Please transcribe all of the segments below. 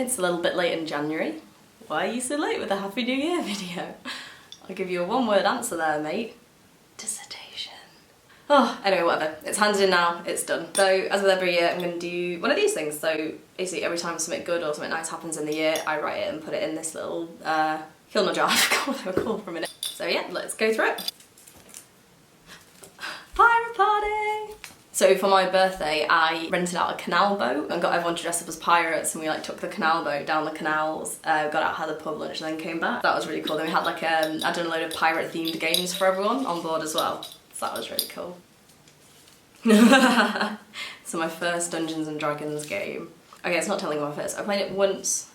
It's a little bit late in January. Why are you so late with a Happy New Year video? I'll give you a one-word answer there, mate. Dissertation. Oh, anyway, whatever. It's handed in now, it's done. So, as with every year, I'm going to do one of these things. So, basically, every time something good or something nice happens in the year, I write it and put it in this little Kilner jar. I forgot what they were called for a minute. So yeah, let's go through it. Pirate party! So for my birthday, I rented out a canal boat and got everyone to dress up as pirates, and we like took the canal boat down the canals, got out, had a pub lunch, and then came back. That was really cool. Then we had like I'd done a load of pirate themed games for everyone on board as well. So that was really cool. So my first Dungeons and Dragons game. Okay, it's not telling you my first. I played it once,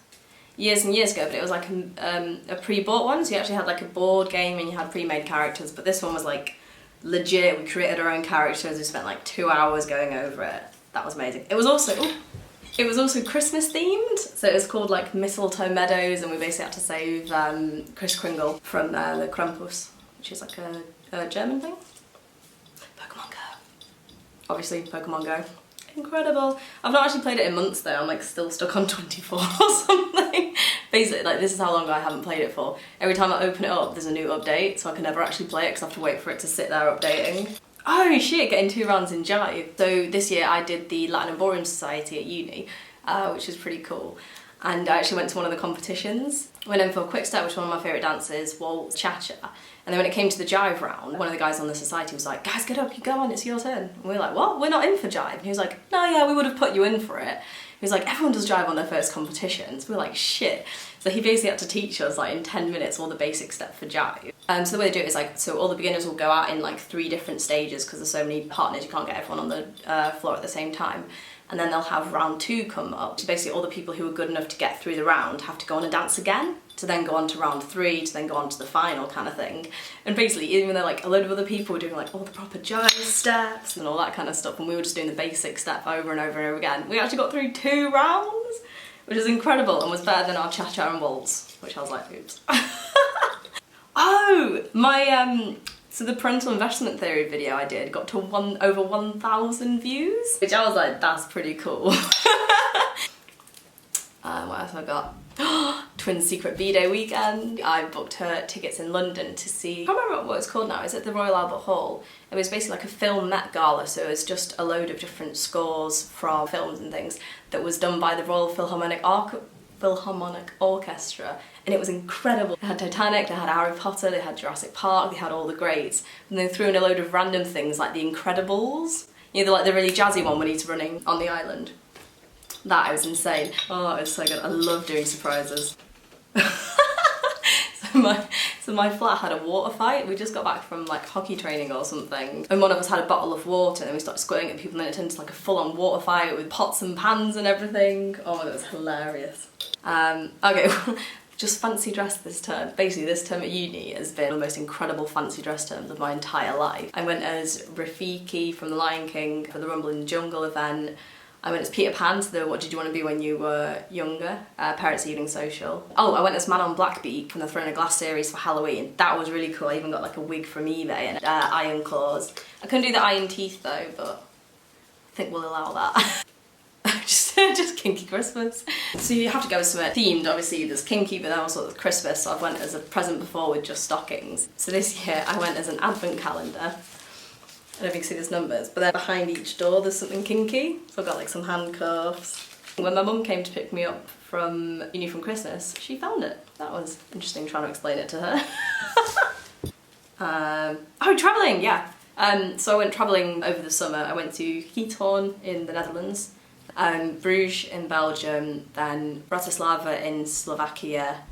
years and years ago, but it was like a pre-bought one, so you actually had like a board game and you had pre-made characters, but this one was like legit. We created our own characters, we spent like 2 hours going over it. That was amazing. It was also Christmas themed, so it was called like Mistletoe Meadows, and we basically had to save Kris Kringle from the Krampus, which is like a German thing. Pokemon Go. Obviously, Pokemon Go. Incredible. I've not actually played it in months though, I'm like still stuck on 24 or something. Basically, like this is how long I haven't played it for. Every time I open it up there's a new update, so I can never actually play it because I have to wait for it to sit there updating. Oh shit, getting 2 rounds in Jive. So this year I did the Latin and Ballroom Society at uni, which was pretty cool. And I actually went to one of the competitions. Went in for a quick step, which is one of my favourite dances, waltz, cha-cha. And then when it came to the jive round, one of the guys on the society was like, guys, get up, you go on, it's your turn. And we were like, what? We're not in for jive. And he was like, no, yeah, we would have put you in for it. He was like, everyone does jive on their first competitions. We were like, shit. So he basically had to teach us like in 10 minutes all the basic steps for jive. So the way they do it is like, so all the beginners will go out in like 3 different stages because there's so many partners, you can't get everyone on the floor at the same time. And then they'll have round 2 come up. So basically all the people who are good enough to get through the round have to go on and dance again, to then go on to round 3, to then go on to the final kind of thing. And basically even though like a load of other people were doing like all the proper jive steps and all that kind of stuff, and we were just doing the basic step over and over and over again, we actually got through 2 rounds, which is incredible and was better than our cha-cha and waltz, which I was like, oops. Oh, my so the parental investment theory video I did got to over 1,000 views, which I was like, that's pretty cool. What else have I got? Twins' secret B-Day weekend. I booked her tickets in London to see, I can't remember what it's called now, it's at the Royal Albert Hall. It was basically like a film Met Gala, so it was just a load of different scores from films and things that was done by the Royal Philharmonic Orchestra, and it was incredible. They had Titanic, they had Harry Potter, they had Jurassic Park, they had all the greats, and they threw in a load of random things like the Incredibles, you know, like the really jazzy one when he's running on the island. That was insane. Oh, it was so good. I love doing surprises. So my flat had a water fight. We just got back from like hockey training or something, and one of us had a bottle of water and then we started squirting at people and then it turned into like a full-on water fight with pots and pans and everything. Oh, that was hilarious. Okay, just fancy dress this term. Basically this term at uni has been the most incredible fancy dress terms of my entire life. I went as Rafiki from The Lion King for the Rumble in the Jungle event. I went as Peter Pan to the What Did You Want to Be When You Were Younger, Parents Evening Social. Oh, I went as Man on Blackbeak from the Throne of Glass series for Halloween. That was really cool. I even got like a wig from eBay and iron claws. I couldn't do the iron teeth though, but I think we'll allow that. just kinky Christmas. So you have to go with something themed. Obviously there's kinky, but then also there's Christmas, so I went as a present before with just stockings. So this year I went as an advent calendar. I don't know if you can see these numbers, but then behind each door there's something kinky. So I got like some handcuffs. When my mum came to pick me up from uni from Christmas, she found it. That was interesting trying to explain it to her. Oh, travelling, yeah. So I went travelling over the summer. I went to Giethoorn in the Netherlands, Bruges in Belgium, then Bratislava in Slovakia,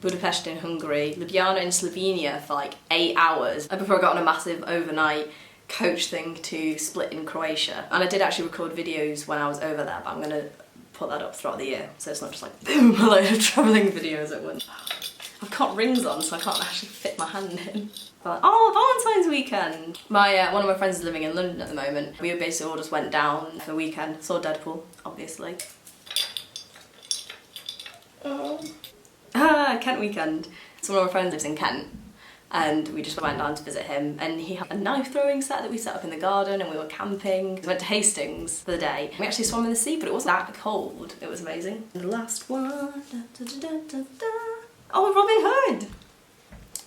Budapest in Hungary, Ljubljana in Slovenia for like 8 hours before I got on a massive overnight coach thing to Split in Croatia. And I did actually record videos when I was over there, but I'm gonna put that up throughout the year, so it's not just like boom, a load of travelling videos at once. I've got rings on, so I can't actually fit my hand in. But, oh, Valentine's weekend! One of my friends is living in London at the moment. We basically all just went down for the weekend, saw Deadpool, obviously. Kent weekend. So one of my friends lives in Kent, and we just went down to visit him, and he had a knife throwing set that we set up in the garden, and we were camping. We went to Hastings for the day. We actually swam in the sea, but it wasn't that cold. It was amazing. And the last one, oh, Robin Hood!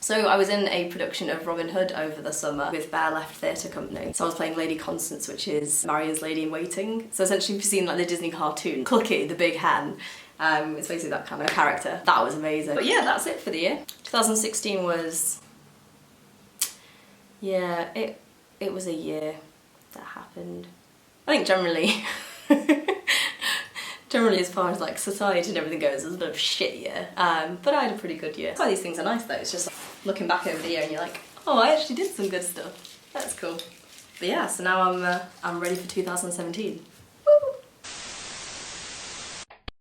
So I was in a production of Robin Hood over the summer with Bear Left Theatre Company. So I was playing Lady Constance, which is Marion's lady in waiting. So essentially if you've seen like the Disney cartoon, Clucky, the big hen, it's basically that kind of character. That was amazing. But yeah, that's it for the year. 2016 was, yeah, it was a year that happened. I think generally, generally as far as like society and everything goes, it was a bit of a shit year. But I had a pretty good year. That's why these things are nice though. It's just like, looking back over the year and you're like, oh, I actually did some good stuff. That's cool. But yeah, so now I'm ready for 2017.